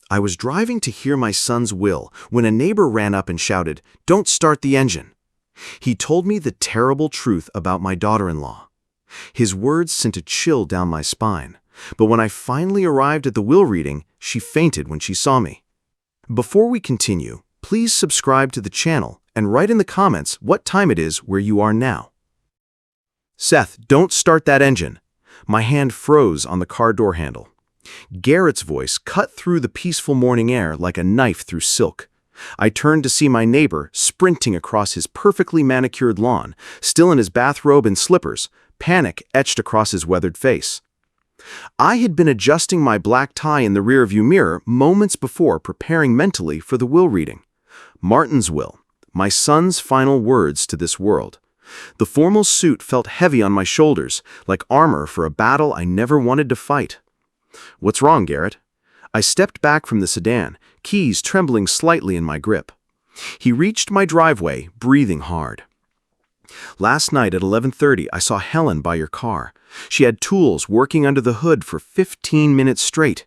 I was driving to hear my son's will when a neighbor ran up and shouted, "Don't start the engine." He told me the terrible truth about my daughter-in-law. His words sent a chill down my spine, but when I finally arrived at the will reading, she fainted when she saw me. Before we continue, please subscribe to the channel and write in the comments what time it is where you are now. Seth, don't start that engine. My hand froze on the car door handle. Garrett's voice cut through the peaceful morning air like a knife through silk. I turned to see my neighbor sprinting across his perfectly manicured lawn, still in his bathrobe and slippers, panic etched across his weathered face. I had been adjusting my black tie in the rearview mirror moments before, preparing mentally for the will reading. Martin's will, my son's final words to this world. The formal suit felt heavy on my shoulders, like armor for a battle I never wanted to fight. "What's wrong, Garrett?" I stepped back from the sedan, keys trembling slightly in my grip. He reached my driveway, breathing hard. "Last night at 11:30, I saw Helen by your car. She had tools working under the hood for 15 minutes straight."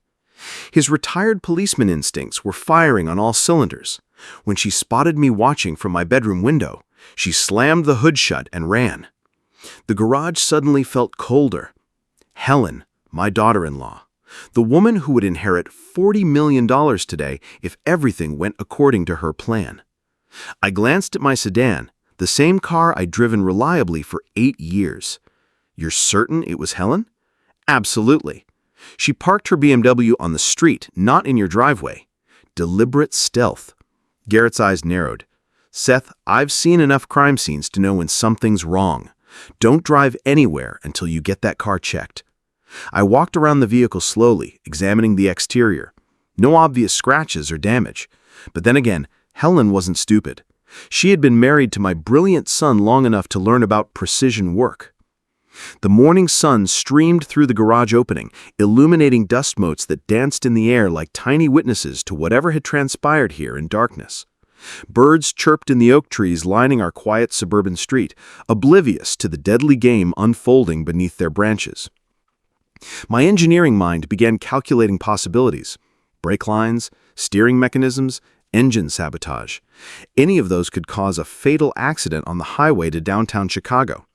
His retired policeman instincts were firing on all cylinders. When she spotted me watching from my bedroom window, she slammed the hood shut and ran. The garage suddenly felt colder. Helen, my daughter-in-law. The woman who would inherit $40 million today if everything went according to her plan. I glanced at my sedan, the same car I'd driven reliably for 8 years. "You're certain it was Helen?" "Absolutely. She parked her BMW on the street, not in your driveway." Deliberate stealth. Garrett's eyes narrowed. "Seth, I've seen enough crime scenes to know when something's wrong. Don't drive anywhere until you get that car checked." I walked around the vehicle slowly, examining the exterior. No obvious scratches or damage. But then again, Helen wasn't stupid. She had been married to my brilliant son long enough to learn about precision work. The morning sun streamed through the garage opening, illuminating dust motes that danced in the air like tiny witnesses to whatever had transpired here in darkness. Birds chirped in the oak trees lining our quiet suburban street, oblivious to the deadly game unfolding beneath their branches. My engineering mind began calculating possibilities. Brake lines, steering mechanisms, engine sabotage. Any of those could cause a fatal accident on the highway to downtown Chicago.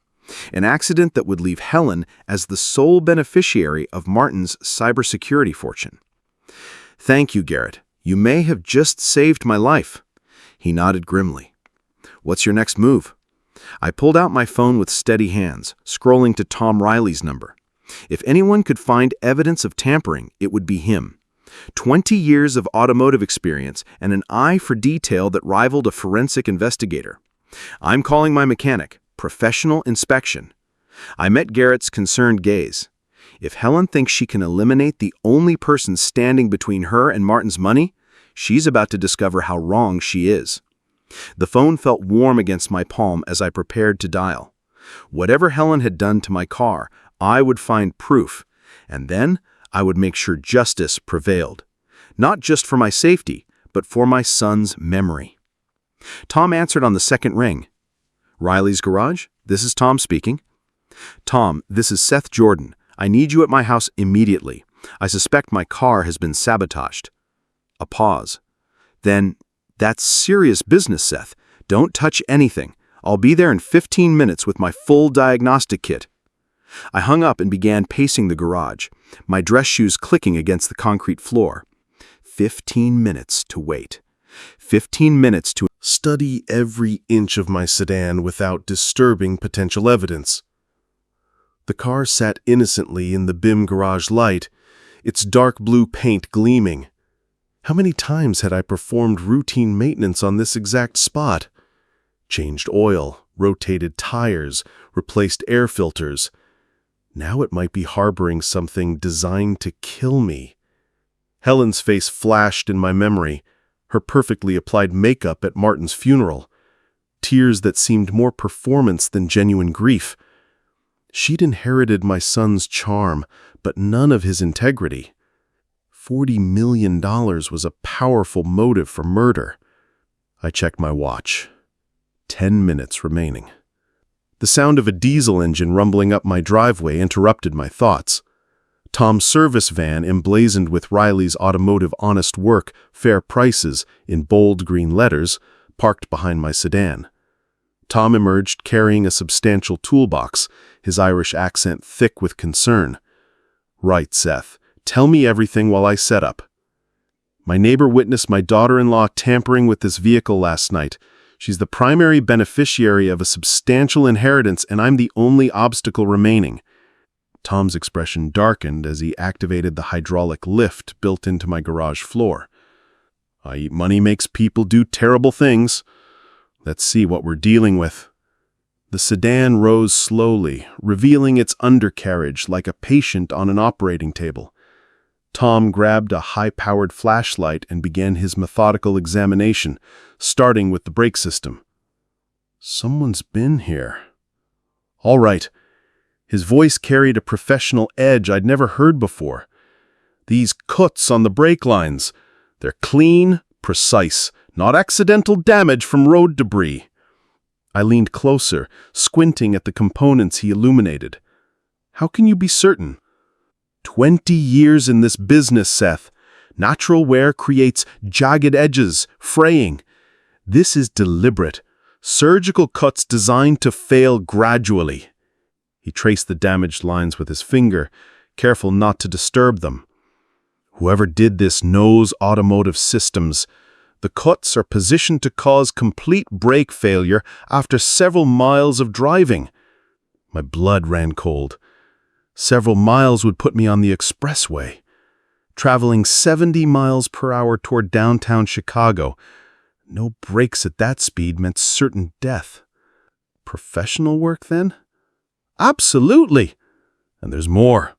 An accident that would leave Helen as the sole beneficiary of Martin's cybersecurity fortune. "Thank you, Garrett. You may have just saved my life." He nodded grimly. "What's your next move?" I pulled out my phone with steady hands, scrolling to Tom Riley's number. If anyone could find evidence of tampering, it would be him. 20 years of automotive experience and an eye for detail that rivaled a forensic investigator. "I'm calling my mechanic. Professional inspection." I met Garrett's concerned gaze. If Helen thinks she can eliminate the only person standing between her and Martin's money, she's about to discover how wrong she is. The phone felt warm against my palm as I prepared to dial. Whatever Helen had done to my car, I would find proof, and then I would make sure justice prevailed. Not just for my safety, but for my son's memory. Tom answered on the second ring. "Riley's Garage? This is Tom speaking." "Tom, this is Seth Jordan. I need you at my house immediately. I suspect my car has been sabotaged." A pause. "Then, that's serious business, Seth. Don't touch anything. I'll be there in 15 minutes with my full diagnostic kit." I hung up and began pacing the garage, my dress shoes clicking against the concrete floor. 15 minutes to wait. 15 minutes to study every inch of my sedan without disturbing potential evidence. The car sat innocently in the BIM garage light, its dark blue paint gleaming. How many times had I performed routine maintenance on this exact spot? Changed oil, rotated tires, replaced air filters. Now it might be harboring something designed to kill me. Helen's face flashed in my memory, her perfectly applied makeup at Martin's funeral, tears that seemed more performance than genuine grief. She'd inherited my son's charm, but none of his integrity. $40 million was a powerful motive for murder. I checked my watch. 10 minutes remaining. The sound of a diesel engine rumbling up my driveway interrupted my thoughts. Tom's service van emblazoned with Riley's automotive honest work, fair prices, in bold green letters, parked behind my sedan. Tom emerged carrying a substantial toolbox, his Irish accent thick with concern. "Right, Seth. Tell me everything while I set up." "My neighbor witnessed my daughter-in-law tampering with this vehicle last night. She's the primary beneficiary of a substantial inheritance, and I'm the only obstacle remaining." Tom's expression darkened as he activated the hydraulic lift built into my garage floor. Money makes people do terrible things. Let's see what we're dealing with." The sedan rose slowly, revealing its undercarriage like a patient on an operating table. Tom grabbed a high-powered flashlight and began his methodical examination, starting with the brake system. "Someone's been here." "All right." His voice carried a professional edge I'd never heard before. "These cuts on the brake lines, they're clean, precise, not accidental damage from road debris." I leaned closer, squinting at the components he illuminated. "How can you be certain?" 20 years in this business, Seth. Natural wear creates jagged edges, fraying. This is deliberate. Surgical cuts designed to fail gradually." He traced the damaged lines with his finger, careful not to disturb them. "Whoever did this knows automotive systems. The cuts are positioned to cause complete brake failure after several miles of driving." My blood ran cold. Several miles would put me on the expressway. Traveling 70 miles per hour toward downtown Chicago. No brakes at that speed meant certain death. Professional work, then? Absolutely! And there's more.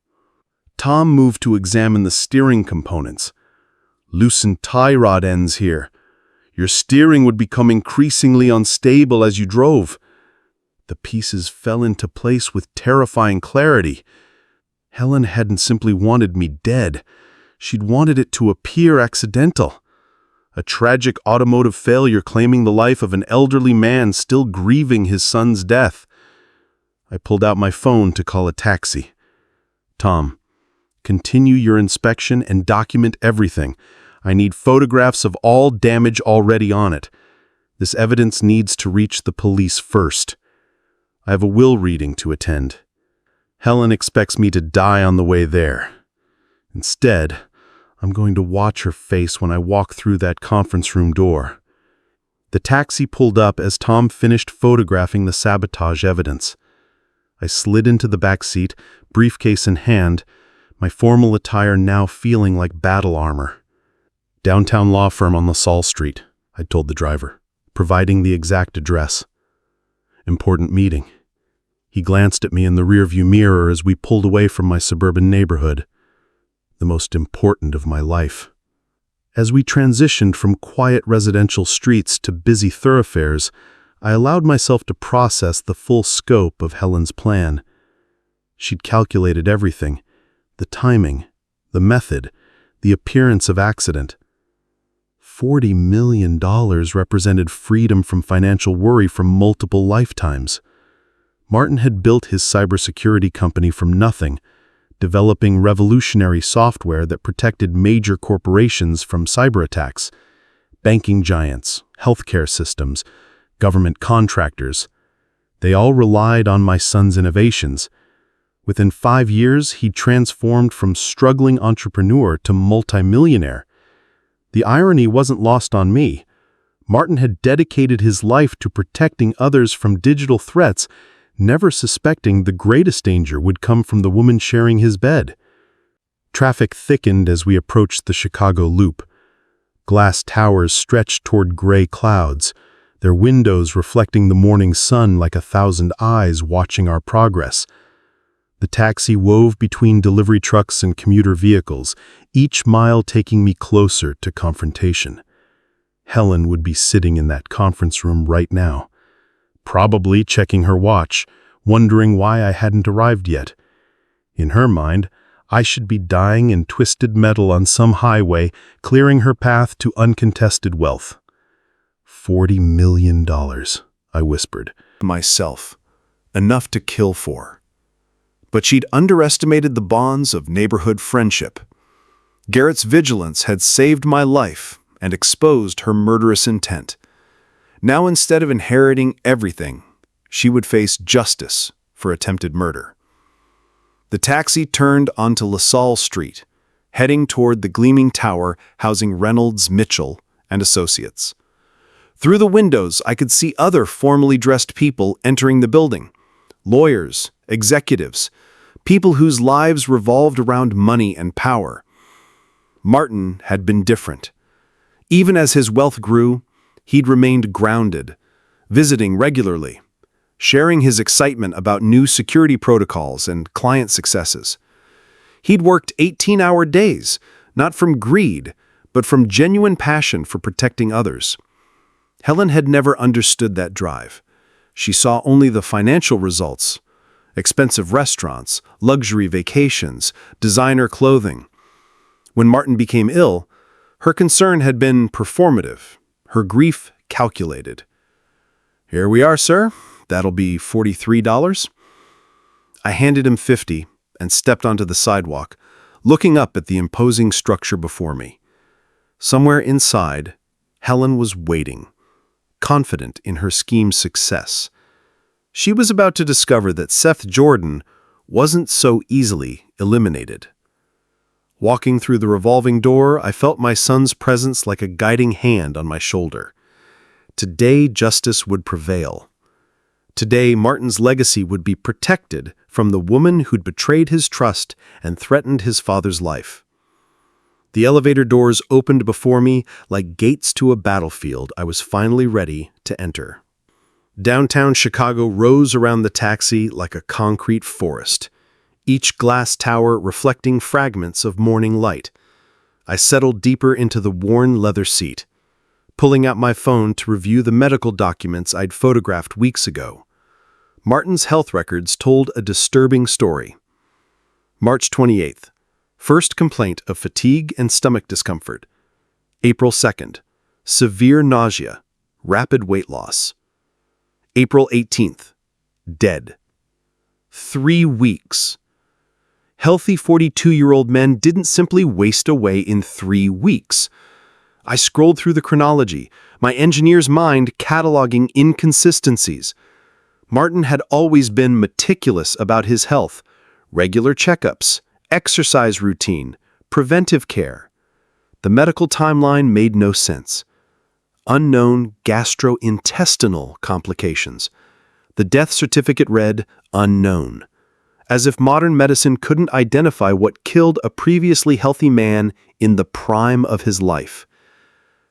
Tom moved to examine the steering components. "Loosened tie rod ends here. Your steering would become increasingly unstable as you drove." The pieces fell into place with terrifying clarity. Helen hadn't simply wanted me dead. She'd wanted it to appear accidental. A tragic automotive failure claiming the life of an elderly man still grieving his son's death. I pulled out my phone to call a taxi. "Tom, continue your inspection and document everything. I need photographs of all damage already on it. This evidence needs to reach the police first. I have a will reading to attend. Helen expects me to die on the way there. Instead, I'm going to watch her face when I walk through that conference room door." The taxi pulled up as Tom finished photographing the sabotage evidence. I slid into the back seat, briefcase in hand, my formal attire now feeling like battle armor. "Downtown law firm on LaSalle Street," I told the driver, providing the exact address. "Important meeting." He glanced at me in the rearview mirror as we pulled away from my suburban neighborhood. The most important of my life. As we transitioned from quiet residential streets to busy thoroughfares, I allowed myself to process the full scope of Helen's plan. She'd calculated everything: the timing, the method, the appearance of accident. $40 million represented freedom from financial worry for multiple lifetimes. Martin had built his cybersecurity company from nothing, developing revolutionary software that protected major corporations from cyber attacks. Banking giants, healthcare systems, government contractors. They all relied on my son's innovations. Within 5 years, he transformed from struggling entrepreneur to multimillionaire. The irony wasn't lost on me. Martin had dedicated his life to protecting others from digital threats, never suspecting the greatest danger would come from the woman sharing his bed. Traffic thickened as we approached the Chicago Loop. Glass towers stretched toward gray clouds, their windows reflecting the morning sun like 1,000 eyes watching our progress. The taxi wove between delivery trucks and commuter vehicles, each mile taking me closer to confrontation. Helen would be sitting in that conference room right now, probably checking her watch, wondering why I hadn't arrived yet. In her mind, I should be dying in twisted metal on some highway, clearing her path to uncontested wealth. $40 million, I whispered. Myself. Enough to kill for. But she'd underestimated the bonds of neighborhood friendship. Garrett's vigilance had saved my life and exposed her murderous intent. Now, instead of inheriting everything, she would face justice for attempted murder. The taxi turned onto LaSalle Street, heading toward the gleaming tower housing Reynolds, Mitchell, and Associates. Through the windows, I could see other formally dressed people entering the building. Lawyers, executives, people whose lives revolved around money and power. Martin had been different. Even as his wealth grew, he'd remained grounded, visiting regularly, sharing his excitement about new security protocols and client successes. He'd worked 18-hour days, not from greed, but from genuine passion for protecting others. Helen had never understood that drive. She saw only the financial results: expensive restaurants, luxury vacations, designer clothing. When Martin became ill, her concern had been performative, her grief calculated. "Here we are, sir. That'll be $43. I handed him $50 and stepped onto the sidewalk, looking up at the imposing structure before me. Somewhere inside, Helen was waiting, confident in her scheme's success. She was about to discover that Seth Jordan wasn't so easily eliminated. Walking through the revolving door, I felt my son's presence like a guiding hand on my shoulder. Today, justice would prevail. Today, Martin's legacy would be protected from the woman who'd betrayed his trust and threatened his father's life. The elevator doors opened before me like gates to a battlefield I was finally ready to enter. Downtown Chicago rose around the taxi like a concrete forest, each glass tower reflecting fragments of morning light. I settled deeper into the worn leather seat, pulling out my phone to review the medical documents I'd photographed weeks ago. Martin's health records told a disturbing story. March 28th. First complaint of fatigue and stomach discomfort. April 2nd. Severe nausea, rapid weight loss. April 18th. Dead. 3 weeks. Healthy 42-year-old men didn't simply waste away in 3 weeks. I scrolled through the chronology, my engineer's mind cataloging inconsistencies. Martin had always been meticulous about his health, regular checkups, exercise routine, preventive care. The medical timeline made no sense. Unknown gastrointestinal complications. The death certificate read unknown, as if modern medicine couldn't identify what killed a previously healthy man in the prime of his life.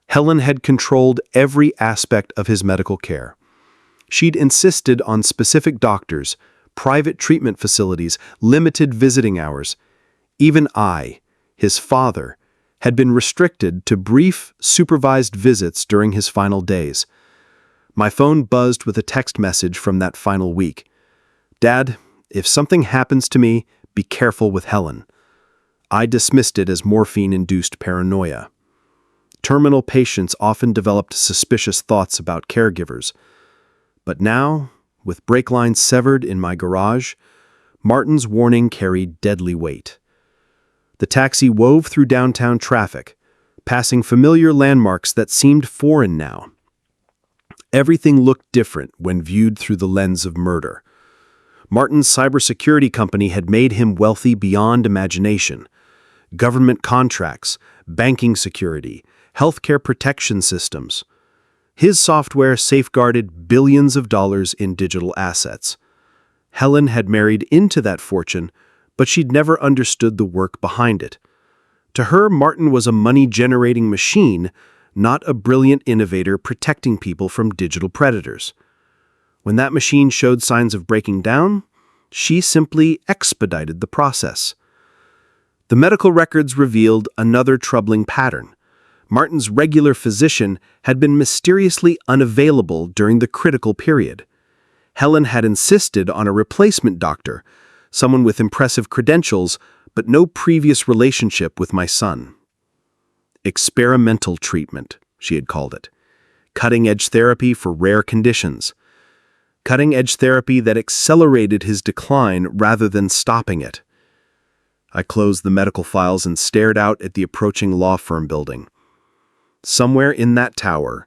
Helen had controlled every aspect of his medical care. She'd insisted on specific doctors, private treatment facilities, limited visiting hours. Even I, his father, had been restricted to brief, supervised visits during his final days. My phone buzzed with a text message from that final week. "Dad, if something happens to me, be careful with Helen." I dismissed it as morphine-induced paranoia. Terminal patients often developed suspicious thoughts about caregivers. But now, with brake lines severed in my garage, Martin's warning carried deadly weight. The taxi wove through downtown traffic, passing familiar landmarks that seemed foreign now. Everything looked different when viewed through the lens of murder. Martin's cybersecurity company had made him wealthy beyond imagination. Government contracts, banking security, healthcare protection systems. His software safeguarded billions of dollars in digital assets. Helen had married into that fortune, but she'd never understood the work behind it. To her, Martin was a money-generating machine, not a brilliant innovator protecting people from digital predators. When that machine showed signs of breaking down, she simply expedited the process. The medical records revealed another troubling pattern. Martin's regular physician had been mysteriously unavailable during the critical period. Helen had insisted on a replacement doctor, someone with impressive credentials, but no previous relationship with my son. Experimental treatment, she had called it. Cutting-edge therapy for rare conditions. cutting-edge therapy that accelerated his decline rather than stopping it. I closed the medical files and stared out at the approaching law firm building. Somewhere in that tower,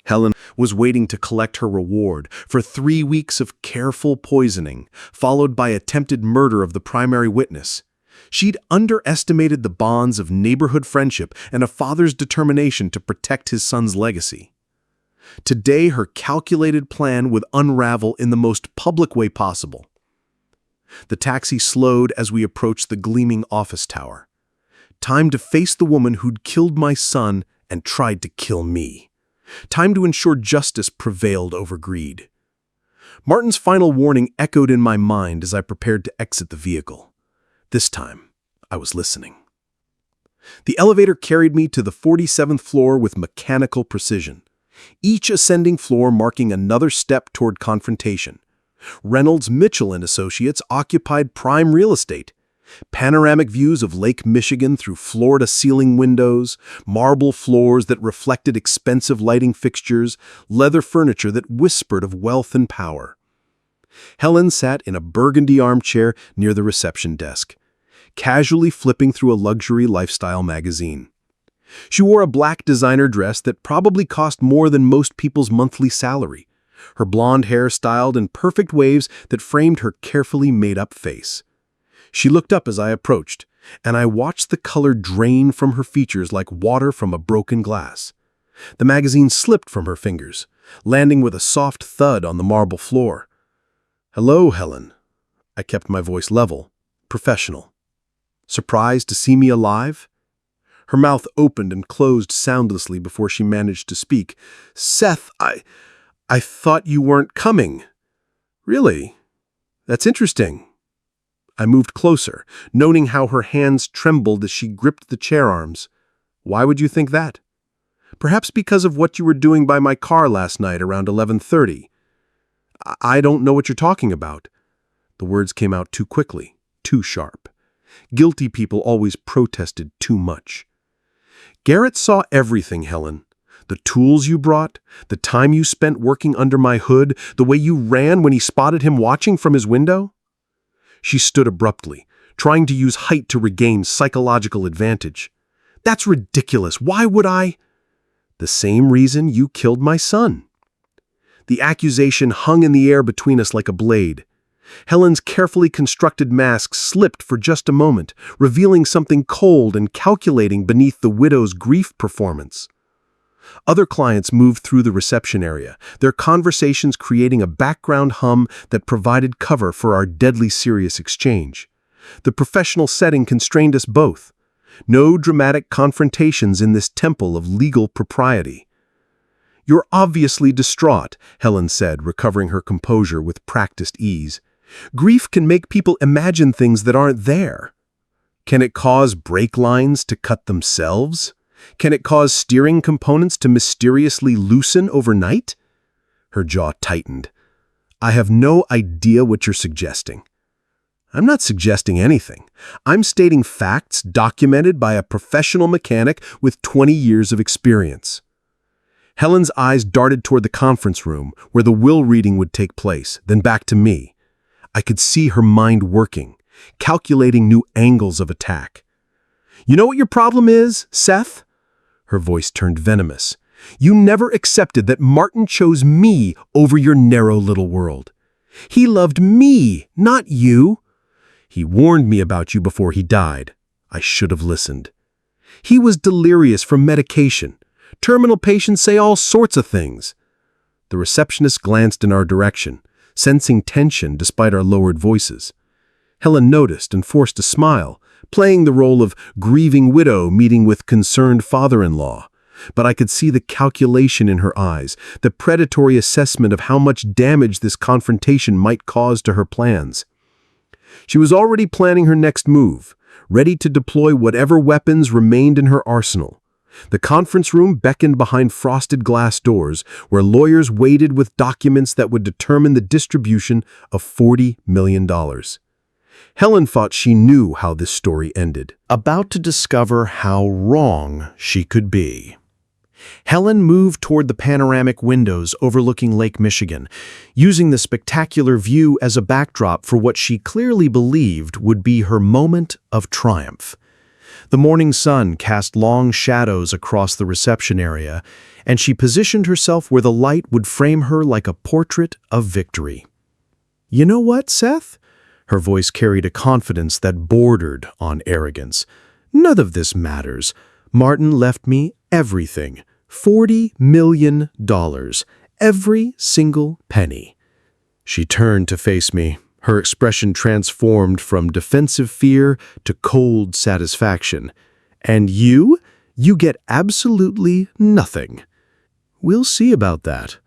Helen was waiting to collect her reward for 3 weeks of careful poisoning, followed by attempted murder of the primary witness. She'd underestimated the bonds of neighborhood friendship and a father's determination to protect his son's legacy. Today, her calculated plan would unravel in the most public way possible. The taxi slowed as we approached the gleaming office tower. Time to face the woman who'd killed my son and tried to kill me. Time to ensure justice prevailed over greed. Martin's final warning echoed in my mind as I prepared to exit the vehicle. This time, I was listening. The elevator carried me to the 47th floor with mechanical precision, each ascending floor marking another step toward confrontation. Reynolds, Mitchell and Associates occupied prime real estate. Panoramic views of Lake Michigan through floor-to-ceiling windows, marble floors that reflected expensive lighting fixtures, leather furniture that whispered of wealth and power. Helen sat in a burgundy armchair near the reception desk, casually flipping through a luxury lifestyle magazine. She wore a black designer dress that probably cost more than most people's monthly salary, her blonde hair styled in perfect waves that framed her carefully made-up face. She looked up as I approached, and I watched the color drain from her features like water from a broken glass. The magazine slipped from her fingers, landing with a soft thud on the marble floor. "Hello, Helen." I kept my voice level, professional. "Surprised to see me alive?" Her mouth opened and closed soundlessly before she managed to speak. "Seth, I thought you weren't coming." "Really? That's interesting." I moved closer, noting how her hands trembled as she gripped the chair arms. "Why would you think that?" "Perhaps because of what you were doing by my car last night around 11:30. I don't know what you're talking about." The words came out too quickly, too sharp. Guilty people always protested too much. "Garrett saw everything, Helen. The tools you brought, the time you spent working under my hood, the way you ran when he spotted him watching from his window." She stood abruptly, trying to use height to regain psychological advantage. "That's ridiculous. Why would I?" "The same reason you killed my son." The accusation hung in the air between us like a blade. Helen's carefully constructed mask slipped for just a moment, revealing something cold and calculating beneath the widow's grief performance. Other clients moved through the reception area, their conversations creating a background hum that provided cover for our deadly serious exchange. The professional setting constrained us both. No dramatic confrontations in this temple of legal propriety. "You're obviously distraught," Helen said, recovering her composure with practiced ease. "Grief can make people imagine things that aren't there." "Can it cause brake lines to cut themselves? Can it cause steering components to mysteriously loosen overnight?" Her jaw tightened. "I have no idea what you're suggesting." "I'm not suggesting anything. I'm stating facts documented by a professional mechanic with 20 years of experience." Helen's eyes darted toward the conference room where the will reading would take place, then back to me. I could see her mind working, calculating new angles of attack. "You know what your problem is, Seth?" Her voice turned venomous. "You never accepted that Martin chose me over your narrow little world. He loved me, not you. He warned me about you before he died. I should have listened. He was delirious from medication. Terminal patients say all sorts of things." The receptionist glanced in our direction, sensing tension despite our lowered voices. Helen noticed and forced a smile, playing the role of grieving widow meeting with concerned father-in-law. But I could see the calculation in her eyes, the predatory assessment of how much damage this confrontation might cause to her plans. She was already planning her next move, ready to deploy whatever weapons remained in her arsenal. The conference room beckoned behind frosted glass doors, where lawyers waited with documents that would determine the distribution of $40 million. Helen thought she knew how this story ended, about to discover how wrong she could be. Helen moved toward the panoramic windows overlooking Lake Michigan, using the spectacular view as a backdrop for what she clearly believed would be her moment of triumph. The morning sun cast long shadows across the reception area, and she positioned herself where the light would frame her like a portrait of victory. "You know what, Seth?" Her voice carried a confidence that bordered on arrogance. "None of this matters. Martin left me everything. $40 million. Every single penny." She turned to face me, her expression transformed from defensive fear to cold satisfaction. "And you? You get absolutely nothing." "We'll see about that."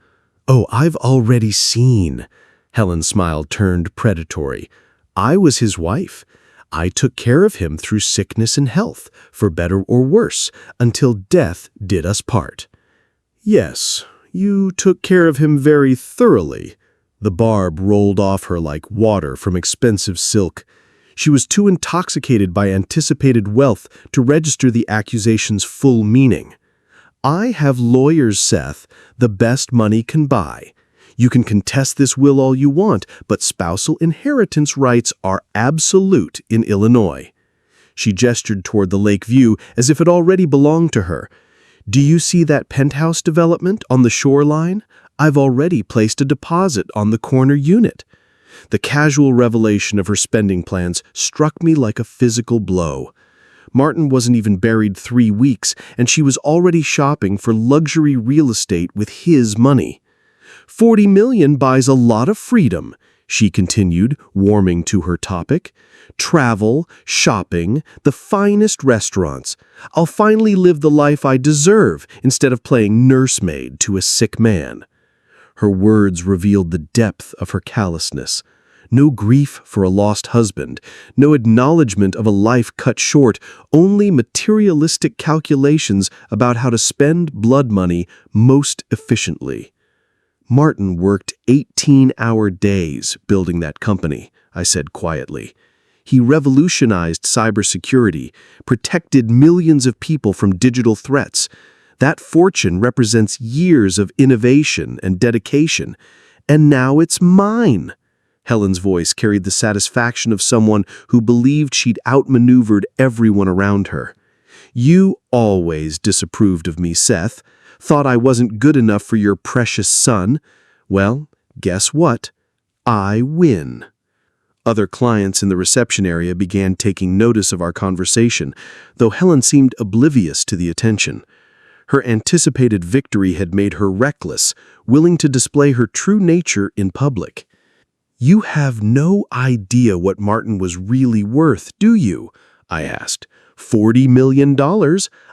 "Oh, I've already seen." Helen's smile turned predatory. "I was his wife. I took care of him through sickness and health, for better or worse, until death did us part." "Yes, you took care of him very thoroughly." The barb rolled off her like water from expensive silk. She was too intoxicated by anticipated wealth to register the accusation's full meaning. "I have lawyers, Seth, the best money can buy. You can contest this will all you want, but spousal inheritance rights are absolute in Illinois." She gestured toward the lake view as if it already belonged to her. "Do you see that penthouse development on the shoreline? I've already placed a deposit on the corner unit." The casual revelation of her spending plans struck me like a physical blow. Martin wasn't even buried 3 weeks, and she was already shopping for luxury real estate with his money. "40 million buys a lot of freedom," she continued, warming to her topic. "Travel, shopping, the finest restaurants. I'll finally live the life I deserve instead of playing nursemaid to a sick man." Her words revealed the depth of her callousness. No grief for a lost husband, no acknowledgement of a life cut short, only materialistic calculations about how to spend blood money most efficiently. "Martin worked 18-hour days building that company," I said quietly. "He revolutionized cybersecurity, protected millions of people from digital threats. That fortune represents years of innovation and dedication, and now it's mine." Helen's voice carried the satisfaction of someone who believed she'd outmaneuvered everyone around her. "You always disapproved of me, Seth. Thought I wasn't good enough for your precious son. Well, guess what? I win." Other clients in the reception area began taking notice of our conversation, though Helen seemed oblivious to the attention. Her anticipated victory had made her reckless, willing to display her true nature in public. "You have no idea what Martin was really worth, do you?" I asked. $40 million.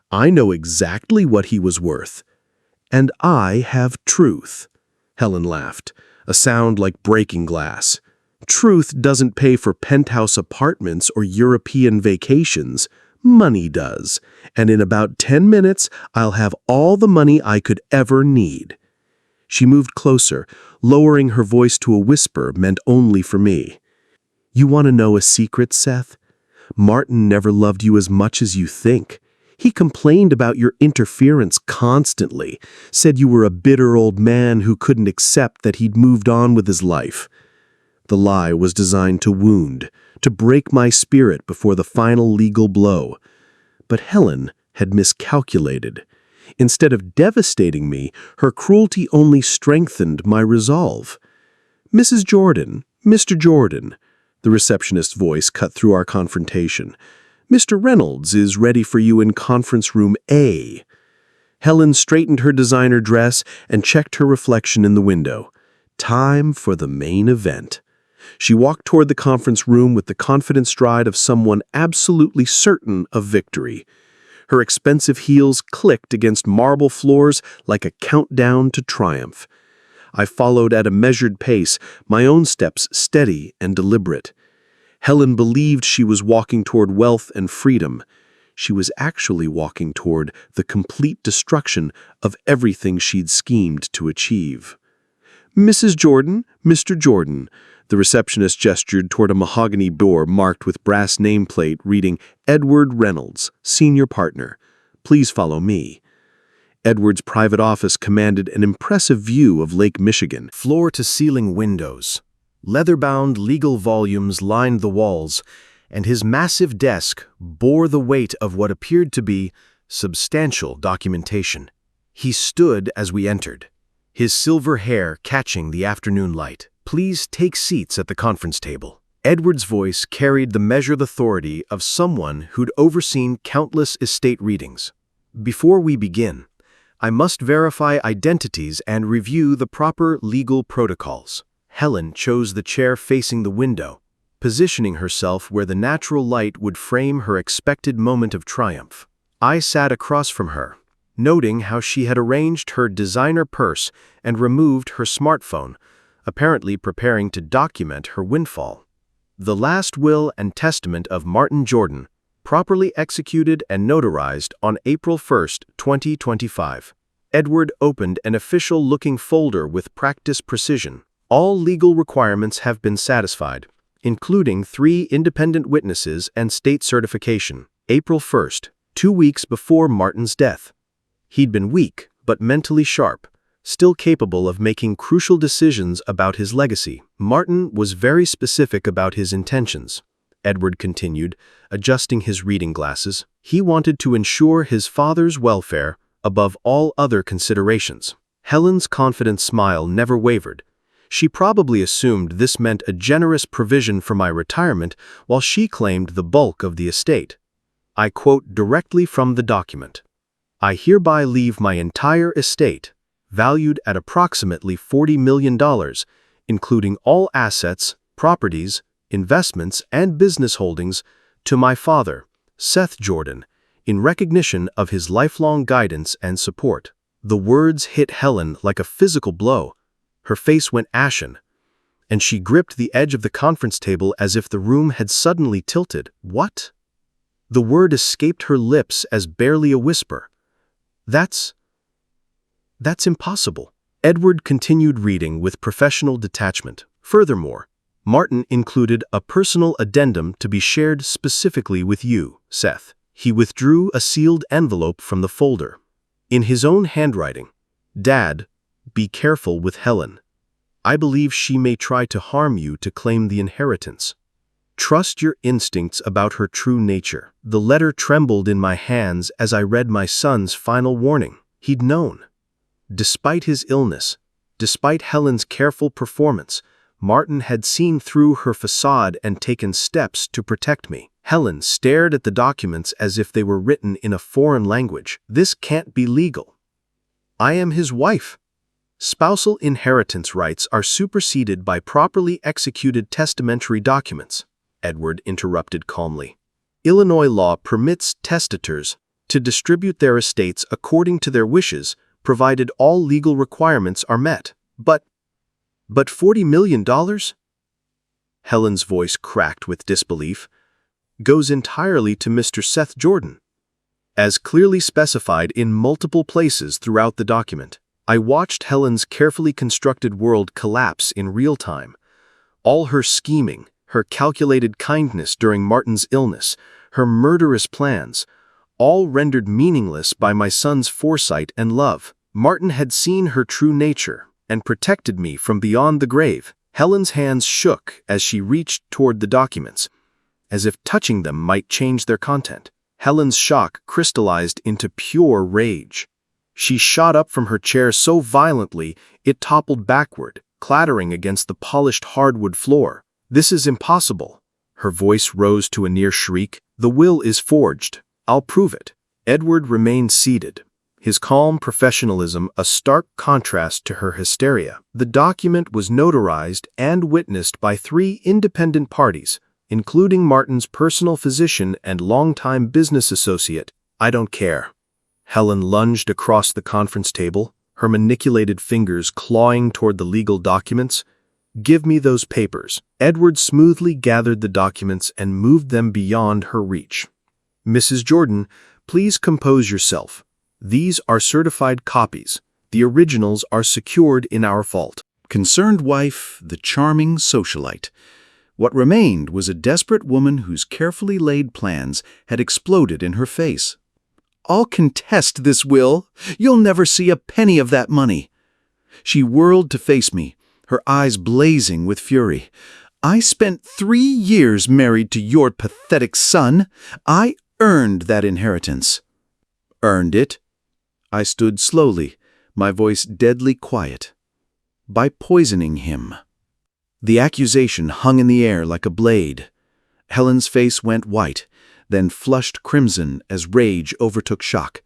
I know exactly what he was worth. "And I have truth." Helen laughed, a sound like breaking glass. "Truth doesn't pay for penthouse apartments or European vacations. Money does. And in about 10 minutes, I'll have all the money I could ever need." She moved closer, lowering her voice to a whisper meant only for me. "You want to know a secret, Seth? Martin never loved you as much as you think. He complained about your interference constantly, said you were a bitter old man who couldn't accept that he'd moved on with his life." The lie was designed to wound, to break my spirit before the final legal blow. But Helen had miscalculated. Instead of devastating me, her cruelty only strengthened my resolve. "Mrs. Jordan, Mr. Jordan," the receptionist's voice cut through our confrontation. "Mr. Reynolds is ready for you in conference room A." Helen straightened her designer dress and checked her reflection in the window. Time for the main event. She walked toward the conference room with the confident stride of someone absolutely certain of victory. Her expensive heels clicked against marble floors like a countdown to triumph. I followed at a measured pace, my own steps steady and deliberate. Helen believed she was walking toward wealth and freedom. She was actually walking toward the complete destruction of everything she'd schemed to achieve. "Mrs. Jordan, Mr. Jordan," the receptionist gestured toward a mahogany door marked with brass nameplate reading "Edward Reynolds, Senior Partner. Please follow me." Edward's private office commanded an impressive view of Lake Michigan. Floor-to-ceiling windows, leather-bound legal volumes lined the walls, and his massive desk bore the weight of what appeared to be substantial documentation. He stood as we entered, his silver hair catching the afternoon light. "Please take seats at the conference table." Edward's voice carried the measured authority of someone who'd overseen countless estate readings. "Before we begin, I must verify identities and review the proper legal protocols." Helen chose the chair facing the window, positioning herself where the natural light would frame her expected moment of triumph. I sat across from her, noting how she had arranged her designer purse and removed her smartphone, apparently preparing to document her windfall. The last will and testament of Martin Jordan, properly executed and notarized on April 1st, 2025. Edward opened an official-looking folder with practiced precision. All legal requirements have been satisfied, including 3 independent witnesses and state certification. April 1st, 2 weeks before Martin's death. He'd been weak, but mentally sharp, still capable of making crucial decisions about his legacy. Martin was very specific about his intentions, Edward continued, adjusting his reading glasses. He wanted to ensure his father's welfare above all other considerations. Helen's confident smile never wavered. She probably assumed this meant a generous provision for my retirement, while she claimed the bulk of the estate. I quote directly from the document. "I hereby leave my entire estate, valued at approximately $40 million, including all assets, properties, investments, and business holdings, to my father, Seth Jordan, in recognition of his lifelong guidance and support." The words hit Helen like a physical blow. Her face went ashen, and she gripped the edge of the conference table as if the room had suddenly tilted. "What?" The word escaped her lips as barely a whisper. That's impossible." Edward continued reading with professional detachment. Furthermore, Martin included a personal addendum to be shared specifically with you, Seth. He withdrew a sealed envelope from the folder. In his own handwriting, "Dad, be careful with Helen. I believe she may try to harm you to claim the inheritance. Trust your instincts about her true nature." The letter trembled in my hands as I read my son's final warning. He'd known. Despite his illness, despite Helen's careful performance, Martin had seen through her facade and taken steps to protect me. Helen stared at the documents as if they were written in a foreign language. "This can't be legal. I am his wife. Spousal inheritance rights are superseded by properly executed testamentary documents," Edward interrupted calmly. "Illinois law permits testators to distribute their estates according to their wishes, provided all legal requirements are met. But $40 million? Helen's voice cracked with disbelief. "Goes entirely to Mr. Seth Jordan, as clearly specified in multiple places throughout the document." I watched Helen's carefully constructed world collapse in real time. All her scheming, her calculated kindness during Martin's illness, her murderous plans, all rendered meaningless by my son's foresight and love. Martin had seen her true nature and protected me from beyond the grave. Helen's hands shook as she reached toward the documents, as if touching them might change their content. Helen's shock crystallized into pure rage. She shot up from her chair so violently it toppled backward, clattering against the polished hardwood floor. "This is impossible." Her voice rose to a near shriek. "The will is forged. I'll prove it." Edward remained seated, his calm professionalism a stark contrast to her hysteria. The document was notarized and witnessed by 3 independent parties, including Martin's personal physician and longtime business associate. "I don't care." Helen lunged across the conference table, her manipulated fingers clawing toward the legal documents. "Give me those papers." Edward smoothly gathered the documents and moved them beyond her reach. "Mrs. Jordan, please compose yourself. These are certified copies. The originals are secured in our vault." Concerned wife, the charming socialite. What remained was a desperate woman whose carefully laid plans had exploded in her face. I'll contest this will. You'll never see a penny of that money." She whirled to face me, her eyes blazing with fury. "I spent 3 years married to your pathetic son. I earned that inheritance." "Earned it?" I stood slowly, my voice deadly quiet. "By poisoning him." The accusation hung in the air like a blade. Helen's face went white, then flushed crimson as rage overtook shock.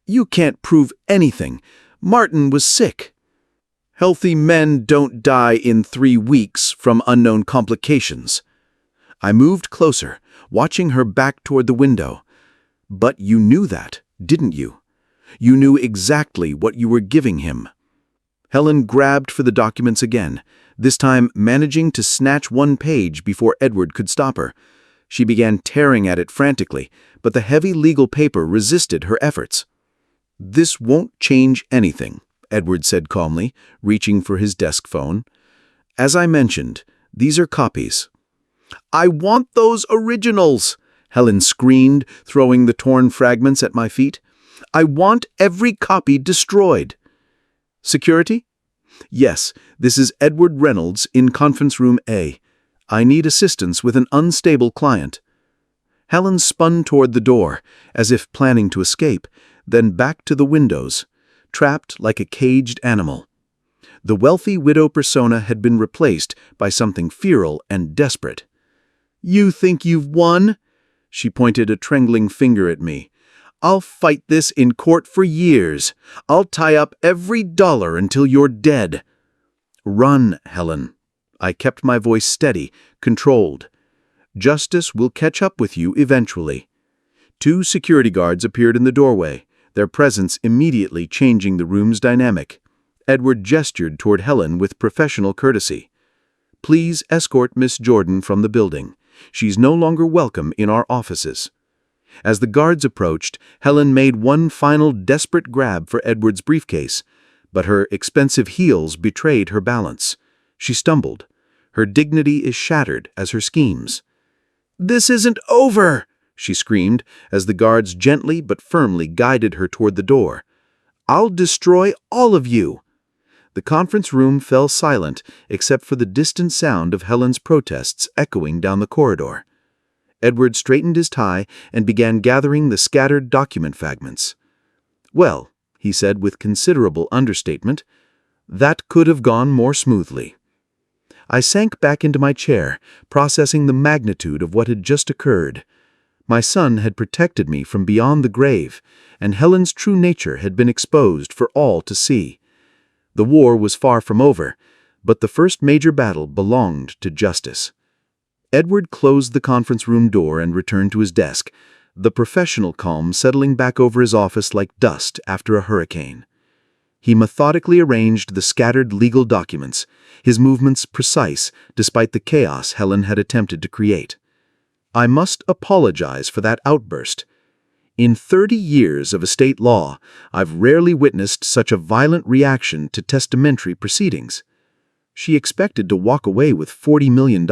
"You can't prove anything. Martin was sick." "Healthy men don't die in 3 weeks from unknown complications." I moved closer, watching her back toward the window. "But you knew that, didn't you? You knew exactly what you were giving him." Helen grabbed for the documents again, this time managing to snatch one page before Edward could stop her. She began tearing at it frantically, but the heavy legal paper resisted her efforts. "This won't change anything," Edward said calmly, reaching for his desk phone. "As I mentioned, these are copies." "I want those originals!" Helen screamed, throwing the torn fragments at my feet. "I want every copy destroyed." "Security?" "Yes, this is Edward Reynolds in conference room A. I need assistance with an unstable client." Helen spun toward the door, as if planning to escape, then back to the windows, trapped like a caged animal. The wealthy widow persona had been replaced by something feral and desperate. "You think you've won?" She pointed a trembling finger at me. "I'll fight this in court for years. I'll tie up every dollar until you're dead." "Run, Helen." I kept my voice steady, controlled. "Justice will catch up with you eventually." 2 security guards appeared in the doorway, their presence immediately changing the room's dynamic. Edward gestured toward Helen with professional courtesy. "Please escort Miss Jordan from the building. She's no longer welcome in our offices." As the guards approached, Helen made one final desperate grab for Edward's briefcase, but her expensive heels betrayed her balance. She stumbled. Her dignity is shattered as her schemes. "This isn't over!" she screamed, as the guards gently but firmly guided her toward the door. "I'll destroy all of you!" The conference room fell silent except for the distant sound of Helen's protests echoing down the corridor. Edward straightened his tie and began gathering the scattered document fragments. "Well," he said with considerable understatement, "that could have gone more smoothly." I sank back into my chair, processing the magnitude of what had just occurred. My son had protected me from beyond the grave, and Helen's true nature had been exposed for all to see. The war was far from over, but the first major battle belonged to justice. Edward closed the conference room door and returned to his desk, the professional calm settling back over his office like dust after a hurricane. He methodically arranged the scattered legal documents, his movements precise despite the chaos Helen had attempted to create. "I must apologize for that outburst. In 30 years of estate law, I've rarely witnessed such a violent reaction to testamentary proceedings." She expected to walk away with $40 million.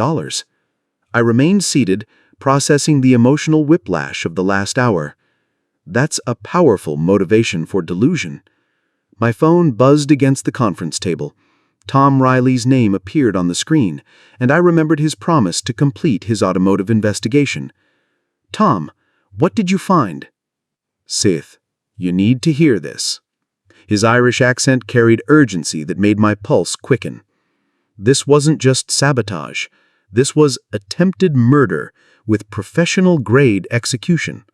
I remained seated, processing the emotional whiplash of the last hour. That's a powerful motivation for delusion. My phone buzzed against the conference table. Tom Riley's name appeared on the screen, and I remembered his promise to complete his automotive investigation. "Tom, what did you find?" "Seth, you need to hear this." His Irish accent carried urgency that made my pulse quicken. This wasn't just sabotage. This was attempted murder with professional-grade execution.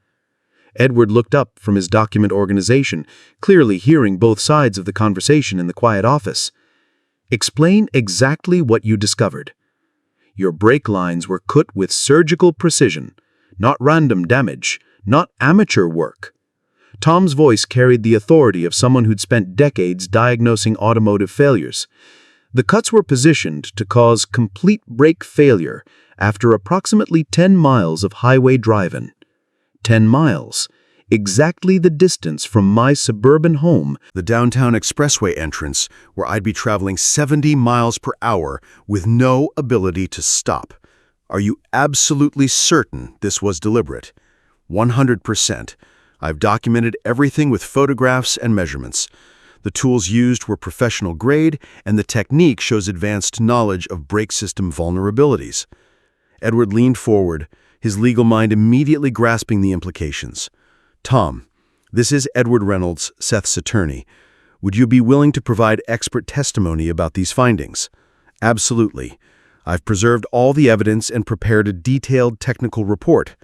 Edward looked up from his document organization, clearly hearing both sides of the conversation in the quiet office. "Explain exactly what you discovered." "Your brake lines were cut with surgical precision, not random damage, not amateur work." Tom's voice carried the authority of someone who'd spent decades diagnosing automotive failures. "The cuts were positioned to cause complete brake failure after approximately 10 miles of highway driving. 10 miles, exactly the distance from my suburban home, The downtown expressway entrance, where I'd be traveling 70 miles per hour with no ability to stop. Are you absolutely certain this was deliberate?" 100%. I've documented everything with photographs and measurements. The tools used were professional grade, and the technique shows advanced knowledge of brake system vulnerabilities. Edward leaned forward, his legal mind immediately grasping the implications. Tom, this is Edward Reynolds, Seth's attorney. Would you be willing to provide expert testimony about these findings? Absolutely. I've preserved all the evidence and prepared a detailed technical report.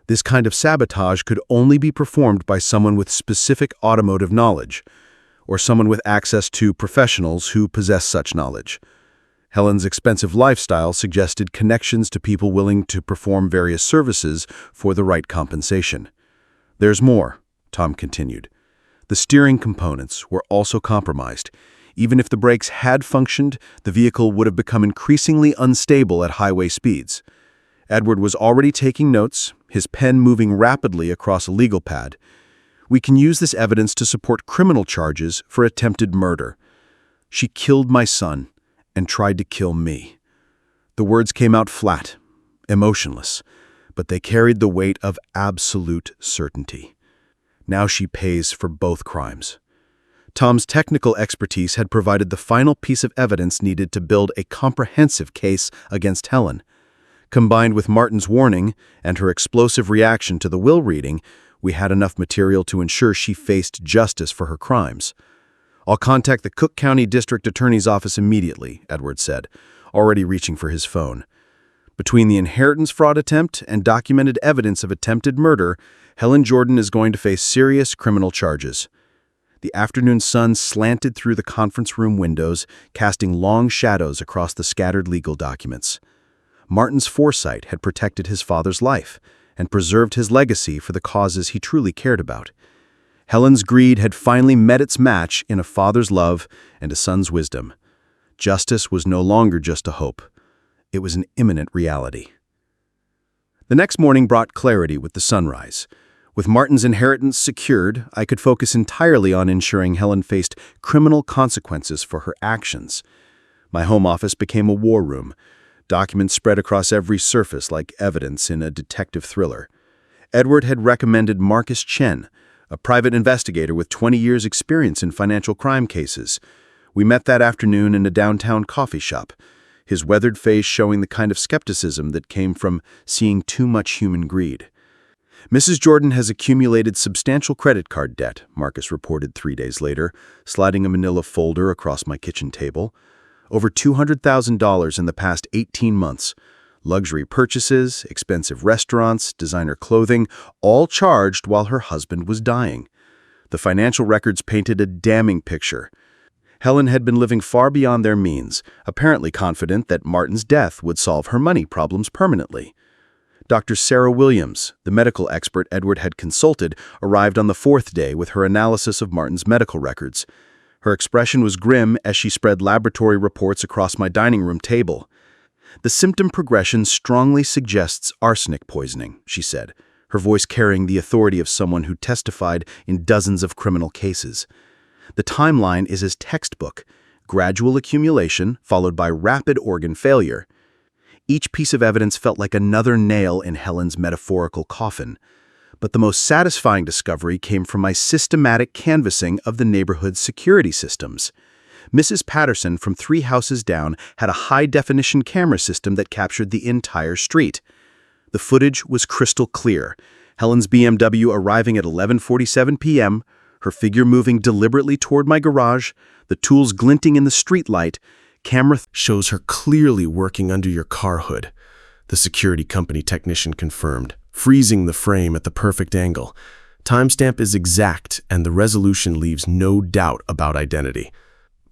This kind of sabotage could only be performed by someone with specific automotive knowledge, or someone with access to professionals who possess such knowledge. Helen's expensive lifestyle suggested connections to people willing to perform various services for the right compensation. There's more, Tom continued. The steering components were also compromised. Even if the brakes had functioned, the vehicle would have become increasingly unstable at highway speeds. Edward was already taking notes, his pen moving rapidly across a legal pad. We can use this evidence to support criminal charges for attempted murder. She killed my son and tried to kill me. The words came out flat, emotionless, but they carried the weight of absolute certainty. Now she pays for both crimes. Tom's technical expertise had provided the final piece of evidence needed to build a comprehensive case against Helen. Combined with Martin's warning and her explosive reaction to the will reading, we had enough material to ensure she faced justice for her crimes. I'll contact the Cook County District Attorney's Office immediately, Edward said, already reaching for his phone. Between the inheritance fraud attempt and documented evidence of attempted murder, Helen Jordan is going to face serious criminal charges. The afternoon sun slanted through the conference room windows, casting long shadows across the scattered legal documents. Martin's foresight had protected his father's life and preserved his legacy for the causes he truly cared about. Helen's greed had finally met its match in a father's love and a son's wisdom. Justice was no longer just a hope. It was an imminent reality. The next morning brought clarity with the sunrise. With Martin's inheritance secured, I could focus entirely on ensuring Helen faced criminal consequences for her actions. My home office became a war room. Documents spread across every surface like evidence in a detective thriller. Edward had recommended Marcus Chen, a private investigator with 20 years' experience in financial crime cases. We met that afternoon in a downtown coffee shop, his weathered face showing the kind of skepticism that came from seeing too much human greed. Mrs. Jordan has accumulated substantial credit card debt, Marcus reported 3 days later, sliding a manila folder across my kitchen table. Over $200,000 in the past 18 months. Luxury purchases, expensive restaurants, designer clothing, all charged while her husband was dying. The financial records painted a damning picture. Helen had been living far beyond their means, apparently confident that Martin's death would solve her money problems permanently. Dr. Sarah Williams, the medical expert Edward had consulted, arrived on the 4th day with her analysis of Martin's medical records. Her expression was grim as she spread laboratory reports across my dining room table. The symptom progression strongly suggests arsenic poisoning, she said, her voice carrying the authority of someone who testified in dozens of criminal cases. The timeline is as textbook, gradual accumulation followed by rapid organ failure. Each piece of evidence felt like another nail in Helen's metaphorical coffin. But the most satisfying discovery came from my systematic canvassing of the neighborhood's security systems. Mrs. Patterson from 3 houses down had a high-definition camera system that captured the entire street. The footage was crystal clear. Helen's BMW arriving at 11:47 p.m., her figure moving deliberately toward my garage, the tools glinting in the streetlight. Camera shows her clearly working under your car hood, the security company technician confirmed, freezing the frame at the perfect angle. Timestamp is exact, and the resolution leaves no doubt about identity.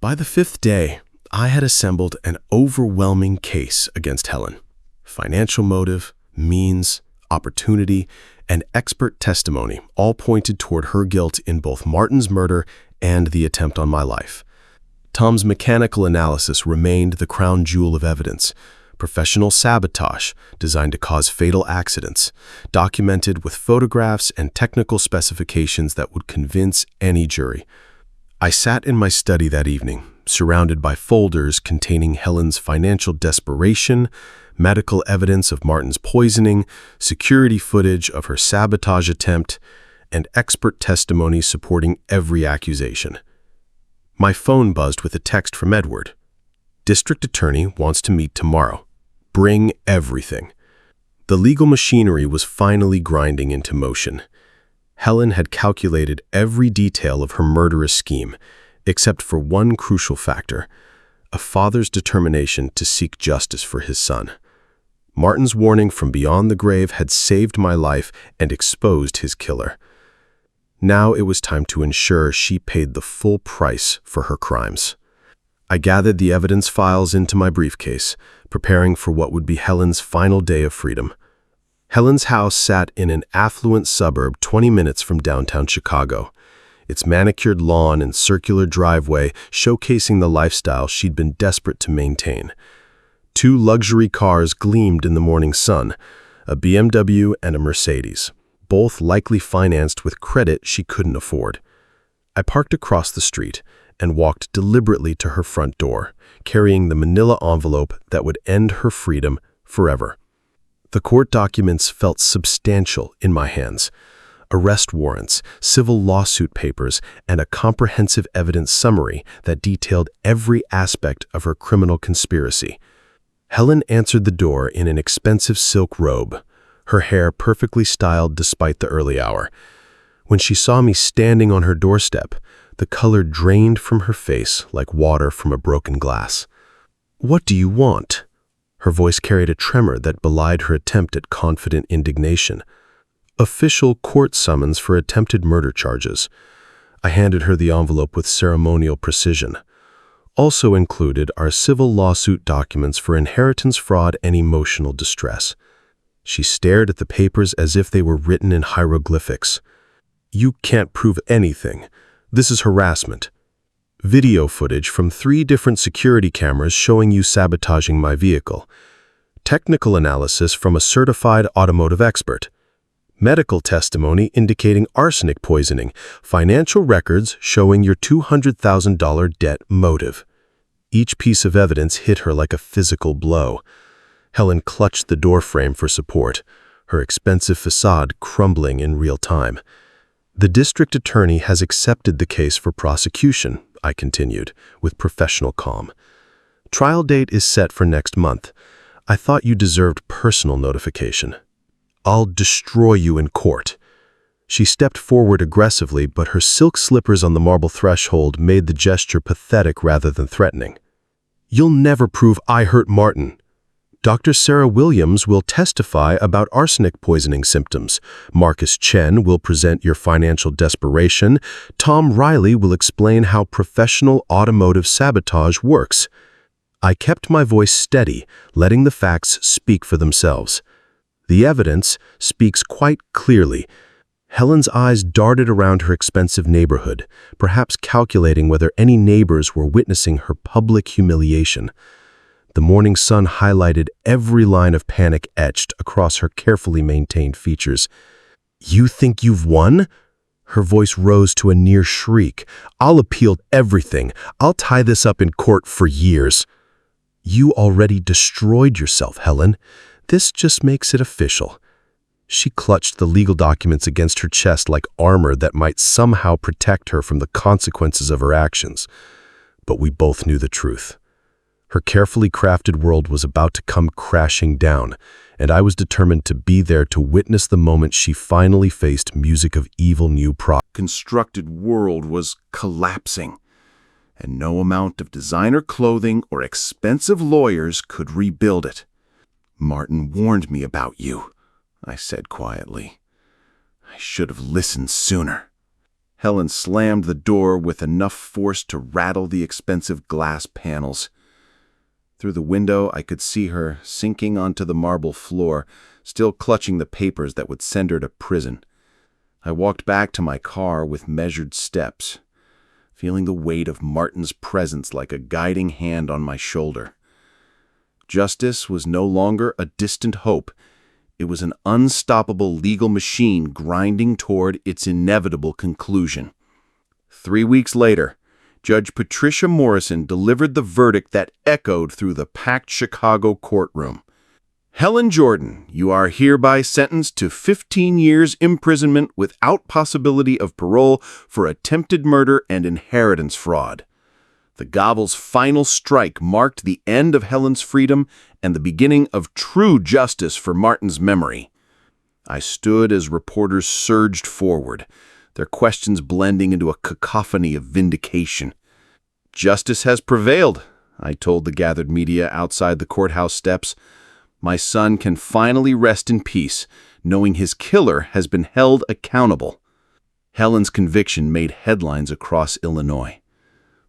By the 5th day, I had assembled an overwhelming case against Helen. Financial motive, means, opportunity, and expert testimony all pointed toward her guilt in both Martin's murder and the attempt on my life. Tom's mechanical analysis remained the crown jewel of evidence. Professional sabotage designed to cause fatal accidents, documented with photographs and technical specifications that would convince any jury. I sat in my study that evening, surrounded by folders containing Helen's financial desperation, medical evidence of Martin's poisoning, security footage of her sabotage attempt, and expert testimony supporting every accusation. My phone buzzed with a text from Edward. District Attorney wants to meet tomorrow. Bring everything. The legal machinery was finally grinding into motion. Helen had calculated every detail of her murderous scheme, except for one crucial factor: a father's determination to seek justice for his son. Martin's warning from beyond the grave had saved my life and exposed his killer. Now it was time to ensure she paid the full price for her crimes. I gathered the evidence files into my briefcase, preparing for what would be Helen's final day of freedom. Helen's house sat in an affluent suburb 20 minutes from downtown Chicago, its manicured lawn and circular driveway showcasing the lifestyle she'd been desperate to maintain. 2 luxury cars gleamed in the morning sun, a BMW and a Mercedes, both likely financed with credit she couldn't afford. I parked across the street and walked deliberately to her front door, carrying the manila envelope that would end her freedom forever. The court documents felt substantial in my hands: arrest warrants, civil lawsuit papers, and a comprehensive evidence summary that detailed every aspect of her criminal conspiracy. Helen answered the door in an expensive silk robe, her hair perfectly styled despite the early hour. When she saw me standing on her doorstep, the color drained from her face like water from a broken glass. "What do you want?" Her voice carried a tremor that belied her attempt at confident indignation. "Official court summons for attempted murder charges." I handed her the envelope with ceremonial precision. Also included are civil lawsuit documents for inheritance fraud and emotional distress. She stared at the papers as if they were written in hieroglyphics. "You can't prove anything. This is harassment. Video footage from 3 different security cameras showing you sabotaging my vehicle. Technical analysis from a certified automotive expert. Medical testimony indicating arsenic poisoning. Financial records showing your $200,000 debt motive." Each piece of evidence hit her like a physical blow. Helen clutched the doorframe for support, her expensive facade crumbling in real time. "The district attorney has accepted the case for prosecution," I continued, with professional calm. "Trial date is set for next month. I thought you deserved personal notification. I'll destroy you in court." She stepped forward aggressively, but her silk slippers on the marble threshold made the gesture pathetic rather than threatening. "You'll never prove I hurt Martin. Dr. Sarah Williams will testify about arsenic poisoning symptoms. Marcus Chen will present your financial desperation. Tom Riley will explain how professional automotive sabotage works." I kept my voice steady, letting the facts speak for themselves. The evidence speaks quite clearly. Helen's eyes darted around her expensive neighborhood, perhaps calculating whether any neighbors were witnessing her public humiliation. The morning sun highlighted every line of panic etched across her carefully maintained features. "You think you've won?" Her voice rose to a near shriek. "I'll appeal everything. I'll tie this up in court for years." "You already destroyed yourself, Helen. This just makes it official." She clutched the legal documents against her chest like armor that might somehow protect her from the consequences of her actions. But we both knew the truth. Her carefully crafted world was about to come crashing down, and I was determined to be there to witness the moment she finally faced music of evil new Constructed world was collapsing, and no amount of designer clothing or expensive lawyers could rebuild it. "Martin warned me about you," I said quietly. "I should have listened sooner." Helen slammed the door with enough force to rattle the expensive glass panels. Through the window, I could see her sinking onto the marble floor, still clutching the papers that would send her to prison. I walked back to my car with measured steps, feeling the weight of Martin's presence like a guiding hand on my shoulder. Justice was no longer a distant hope. It was an unstoppable legal machine grinding toward its inevitable conclusion. 3 weeks later, Judge Patricia Morrison delivered the verdict that echoed through the packed Chicago courtroom. Helen Jordan, you are hereby sentenced to 15 years imprisonment without possibility of parole for attempted murder and inheritance fraud. The gavel's final strike marked the end of Helen's freedom and the beginning of true justice for Martin's memory. I stood as reporters surged forward, their questions blending into a cacophony of vindication. "Justice has prevailed," I told the gathered media outside the courthouse steps. "My son can finally rest in peace, knowing his killer has been held accountable." Helen's conviction made headlines across Illinois.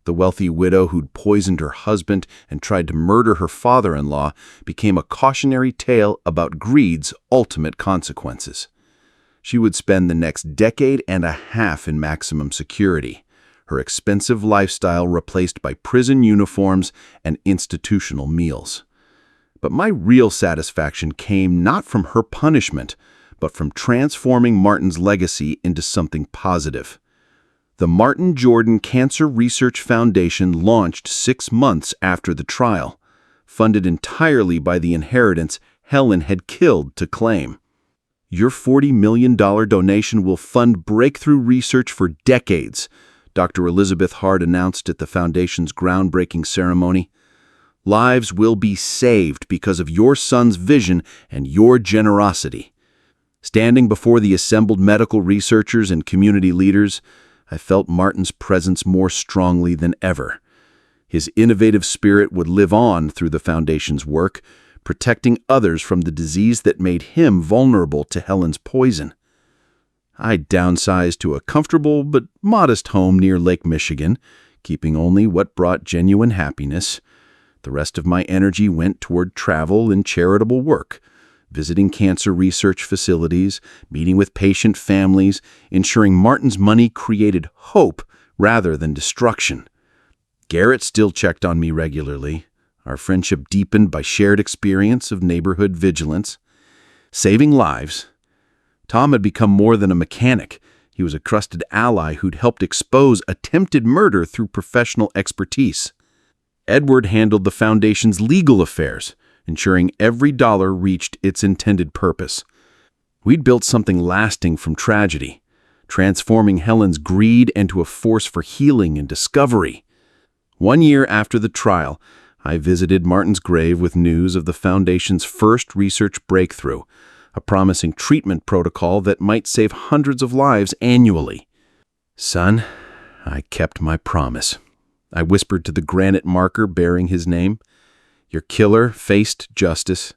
The wealthy widow who'd poisoned her husband and tried to murder her father-in-law became a cautionary tale about greed's ultimate consequences. She would spend the next decade and a half in maximum security, her expensive lifestyle replaced by prison uniforms and institutional meals. But my real satisfaction came not from her punishment, but from transforming Martin's legacy into something positive. The Martin Jordan Cancer Research Foundation launched 6 months after the trial, funded entirely by the inheritance Helen had killed to claim. "Your $40 million donation will fund breakthrough research for decades," Dr. Elizabeth Hart announced at the foundation's groundbreaking ceremony. "Lives will be saved because of your son's vision and your generosity." Standing before the assembled medical researchers and community leaders, I felt Martin's presence more strongly than ever. His innovative spirit would live on through the foundation's work, protecting others from the disease that made him vulnerable to Helen's poison. I downsized to a comfortable but modest home near Lake Michigan, keeping only what brought genuine happiness. The rest of my energy went toward travel and charitable work, visiting cancer research facilities, meeting with patient families, ensuring Martin's money created hope rather than destruction. Garrett still checked on me regularly, our friendship deepened by shared experience of neighborhood vigilance. Saving lives. Tom had become more than a mechanic. He was a trusted ally who'd helped expose attempted murder through professional expertise. Edward handled the foundation's legal affairs, ensuring every dollar reached its intended purpose. We'd built something lasting from tragedy, transforming Helen's greed into a force for healing and discovery. 1 year after the trial, I visited Martin's grave with news of the foundation's first research breakthrough, a promising treatment protocol that might save hundreds of lives annually. "Son, I kept my promise," I whispered to the granite marker bearing his name. "Your killer faced justice,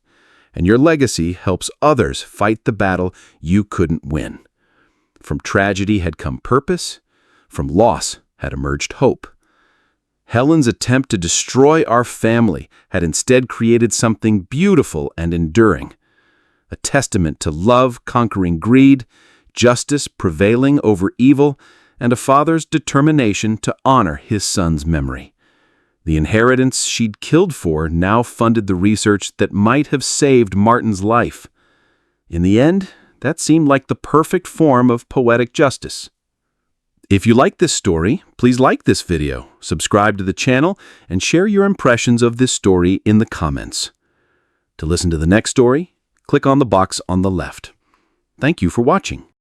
and your legacy helps others fight the battle you couldn't win." From tragedy had come purpose, from loss had emerged hope. Helen's attempt to destroy our family had instead created something beautiful and enduring, a testament to love conquering greed, justice prevailing over evil, and a father's determination to honor his son's memory. The inheritance she'd killed for now funded the research that might have saved Martin's life. In the end, that seemed like the perfect form of poetic justice. If you like this story, please like this video, subscribe to the channel, and share your impressions of this story in the comments. To listen to the next story, click on the box on the left. Thank you for watching.